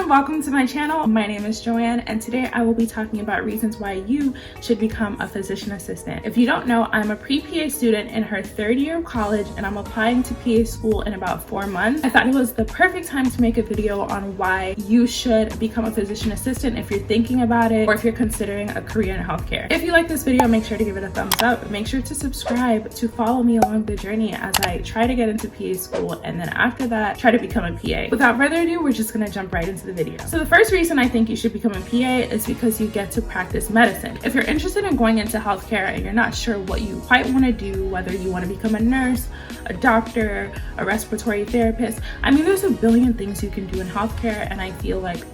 and welcome to my channel. My name is Joanne and today I will be talking about reasons why you should become a physician assistant. If you don't know, I'm a pre-PA student in her third year of college and I'm applying to PA school in about 4 months. I thought it was the perfect time to make a video on why you should become a physician assistant if you're thinking about it or if you're considering a career in healthcare. If you like this video, make sure to give it a thumbs up. Make sure to subscribe to follow me along the journey as I try to get into PA school and then after that, try to become a PA. Without further ado, we're just gonna jump right into the video. So the first reason I think you should become a PA is because you get to practice medicine. If you're interested in going into healthcare and you're not sure what you quite want to do, whether you want to become a nurse, a doctor, a respiratory therapist, I mean, there's a billion things you can do in healthcare, and I feel like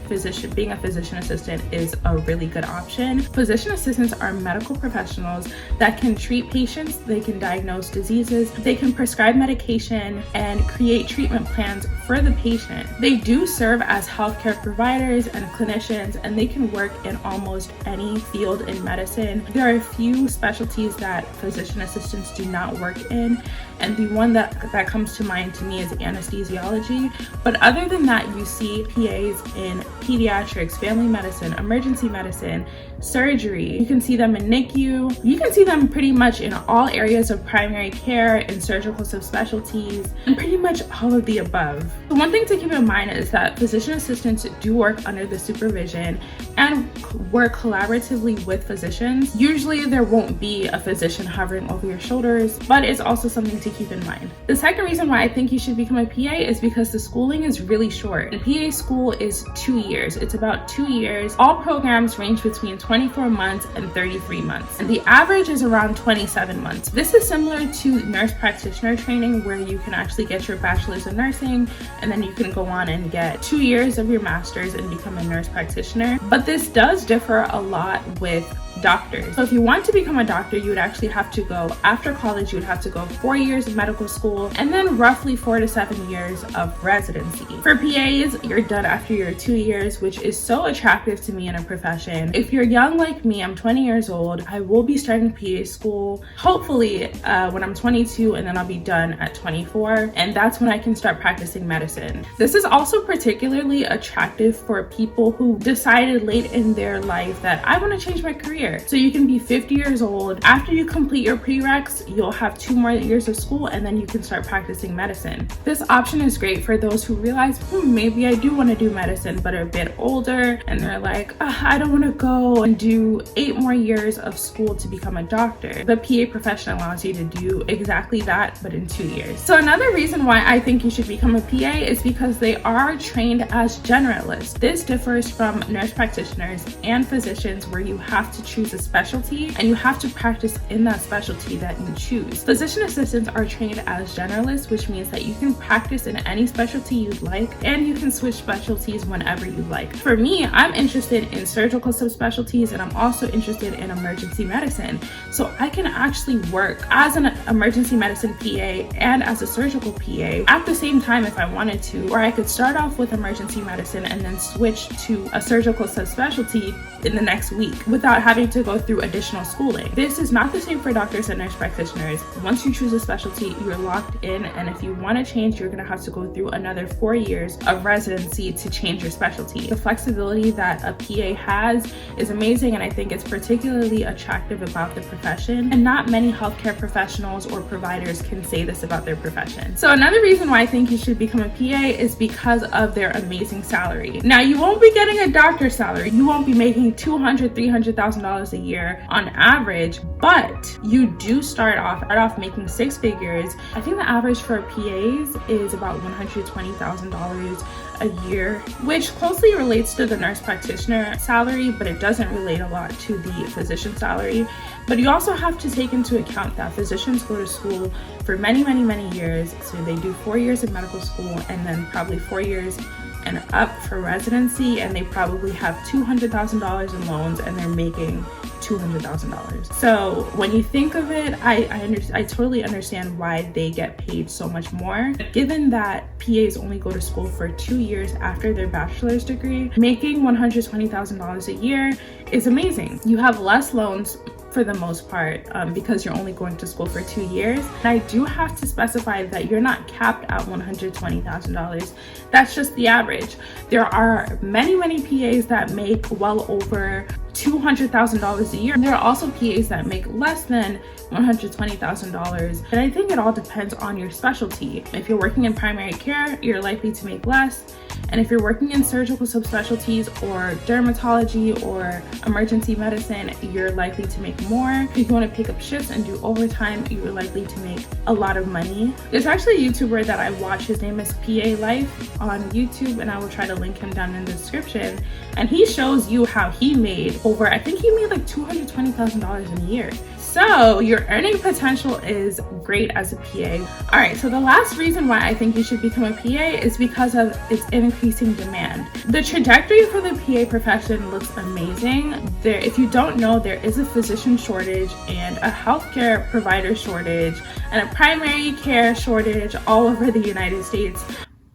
being a physician assistant is a really good option. Physician assistants are medical professionals that can treat patients, they can diagnose diseases, they can prescribe medication and create treatment plans for the patient. They do serve as healthcare providers and clinicians, and they can work in almost any field in medicine. There are a few specialties that physician assistants do not work in, and the one that comes to mind to me is anesthesiology. But other than that, you see PAs in pediatrics, family medicine, emergency medicine, surgery. You can see them in NICU. You can see them pretty much in all areas of primary care, in surgical subspecialties, and pretty much all of the above. The one thing to keep in mind is that physician assistants do work under the supervision and work collaboratively with physicians. Usually there won't be a physician hovering over your shoulders, but it's also something to keep in mind. The second reason why I think you should become a PA is because the schooling is really short. And PA school is 2 years. It's about 2 years. All programs range between 24 months and 33 months. And the average is around 27 months. This is similar to nurse practitioner training, where you can actually get your bachelor's in nursing and then you can go on and get 2 years of your master's and become a nurse practitioner. But this does differ a lot with doctors. So if you want to become a doctor, you would actually have to go, after college, you would have to go 4 years of medical school and then roughly 4 to 7 years of residency. For PAs, you're done after your 2 years, which is so attractive to me in a profession. If you're young like me, I'm 20 years old, I will be starting PA school hopefully when I'm 22, and then I'll be done at 24, and that's when I can start practicing medicine. This is also particularly attractive for people who decided late in their life that I want to change my career. So you can be 50 years old. After you complete your prereqs, you'll have 2 more years of school and then you can start practicing medicine. This option is great for those who realize, maybe I do want to do medicine, but are a bit older and they're like, I don't want to go and do 8 more years of school to become a doctor. The PA profession allows you to do exactly that, but in 2 years. So another reason why I think you should become a PA is because they are trained as generalists. This differs from nurse practitioners and physicians, where you have to choose a specialty and you have to practice in that specialty that you choose. Physician assistants are trained as generalists, which means that you can practice in any specialty you'd like and you can switch specialties whenever you like. For me, I'm interested in surgical subspecialties and I'm also interested in emergency medicine. So I can actually work as an emergency medicine PA and as a surgical PA at the same time if I wanted to, or I could start off with emergency medicine and then switch to a surgical subspecialty in the next week without having to go through additional schooling. This is not the same for doctors and nurse practitioners. Once you choose a specialty, you're locked in, and if you want to change, you're going to have to go through another 4 years of residency to change your specialty. The flexibility that a PA has is amazing, and I think it's particularly attractive about the profession, and not many healthcare professionals or providers can say this about their profession. So another reason why I think you should become a PA is because of their amazing salary. Now, you won't be getting a doctor's salary. You won't be making $200,000, $300,000 a year on average, but you do start off making 6 figures. I think the average for PAs is about $120,000 a year, which closely relates to the nurse practitioner salary, but it doesn't relate a lot to the physician salary. But you also have to take into account that physicians go to school for many, many, many years. So they do 4 years of medical school and then probably 4 years and up for residency, and they probably have $200,000 in loans and they're making $200,000. So when you think of it, I totally understand why they get paid so much more. Given that PAs only go to school for 2 years after their bachelor's degree, making $120,000 a year is amazing. You have less loans for the most part, because you're only going to school for 2 years. And I do have to specify that you're not capped at $120,000. That's just the average. There are many PAs that make well over $200,000 a year. There are also PAs that make less than $120,000. And I think it all depends on your specialty. If you're working in primary care, you're likely to make less. And if you're working in surgical subspecialties or dermatology or emergency medicine, you're likely to make more. If you want to pick up shifts and do overtime, you're likely to make a lot of money. There's actually a YouTuber that I watch. His name is PA Life on YouTube, and I will try to link him down in the description. And he shows you how he made over, I think he made like $220,000 in a year. So your earning potential is great as a PA. All right, so the last reason why I think you should become a PA is because of its increasing demand. The trajectory for the PA profession looks amazing. If you don't know, there is a physician shortage and a healthcare provider shortage and a primary care shortage all over the United States.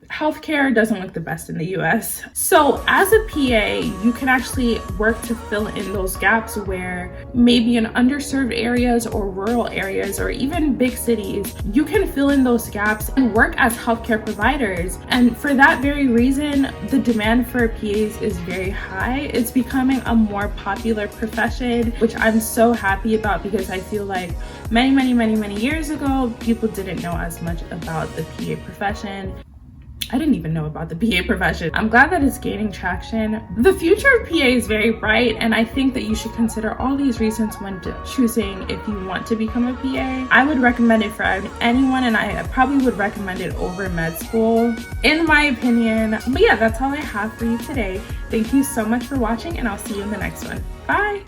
Healthcare doesn't look the best in the US. So as a PA, you can actually work to fill in those gaps where maybe in underserved areas or rural areas or even big cities, you can fill in those gaps and work as healthcare providers. And for that very reason, the demand for PAs is very high. It's becoming a more popular profession, which I'm so happy about because I feel like many years ago, people didn't know as much about the PA profession. I didn't even know about the PA profession. I'm glad that it's gaining traction. The future of PA is very bright, and I think that you should consider all these reasons when choosing if you want to become a PA. I would recommend it for anyone, and I probably would recommend it over med school, in my opinion. But yeah, that's all I have for you today. Thank you so much for watching, and I'll see you in the next one. Bye!